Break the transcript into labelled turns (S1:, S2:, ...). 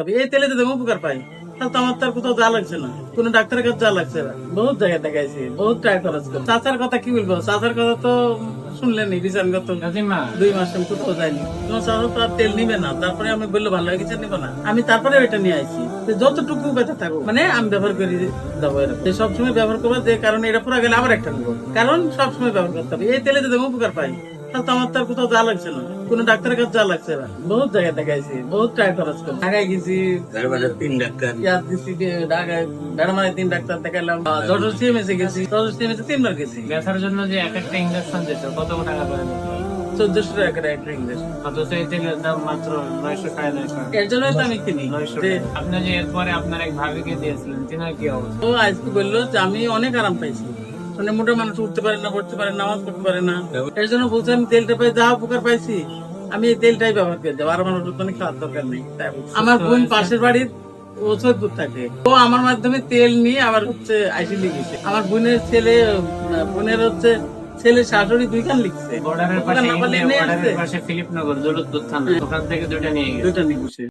S1: তবে এই তেলে যদি উপকার পাই তাহলে তো আমার তার কোথাও যা লাগছে না, কোন ডাক্তারের কাছে যা লাগছে না। বহুত জায়গায় দেখাইছি, বহুত ট্রাই করেছি। চাচার কথা কি বলবো, চাচার কথা তো শুনলেনি, বিচারগত 2 মাস আমি কোথাও যাইনি। তোমার চাচা তো আর তেল নিবে না, তারপরে আমি বললো ভালো হয়ে গেছে, নিবো না। আমি তারপরে ওইটা নিয়ে আইছি, যতটুকু বেঁচে থাকো মানে আমি ব্যবহার করি যাবো এরকম। সবসময় ব্যবহার করবো, যে কারণে এটা পুরো গেলে আবার একটা নিবো, কারণ সবসময় ব্যবহার করতে হবে। এই তেলে যদি উপকার পাই তাহলে তো আমার তার কোথাও যা লাগছে না, কোন ডাক্তারের কাছে যা লাগছে না। বহুত জায়গায় দেখাইছি, বহুত ট্রাই করেছি। ঢাকায় গেছি,
S2: 3 ডাক্তার
S1: ইয়াদ দিছি, ঢাকায় বেড়ামারে 3 ডাক্তার দেখালাম, যশোর সিএমএসে গেছি, যশোর সিএমএসে 3 বার গেছি।
S3: ব্যথার জন্য যে এক একটা ইঞ্জেকশন দিত কত টাকা করে নিত?
S1: 1400 টাকা করে একটা ইংলিশ।
S3: অথচ এই তেলের দাম মাত্র 900-950।
S1: এর জন্যই তো আমি কিনি।
S3: 900
S1: যে
S3: টাকা। আপনি যে এরপরে আপনার এক ভাবিকে দিয়েছিলেন, তিনার কি অবস্থা?
S1: ও আজকে বললো যে আমি অনেক আরাম পাইছি, মানে মোটা মানুষ উঠতে পারে না, পড়তে পারে না, নামাজ পড়তে পারে না। এর জন্য বলছে আমি তেলটা পাই, যা উপকার পাইছি আমি এই তেলটাই ব্যবহার করে দেবো, আর আমার ওষুধ পানি খাওয়ার দরকার নেই। তাই বলছে। আমার বোন পাশের বাড়ির ও সৈয়দপুর থাকে, ও আমার মাধ্যমে তেল নিয়ে আবার হচ্ছে আইসি লিখেছে। আমার বোনের ছেলে, বোনের হচ্ছে ছেলে শাশুড়ি 2 খান লিখছে।
S3: বর্ডারের পাশে
S1: ওখানে না পারলে এনে আসছে।
S3: ফিলিপনগর, দৌলতপুর থানা, ওখান থেকে দুইটা নিয়ে গেছে।
S1: 2টা নিয়ে বসে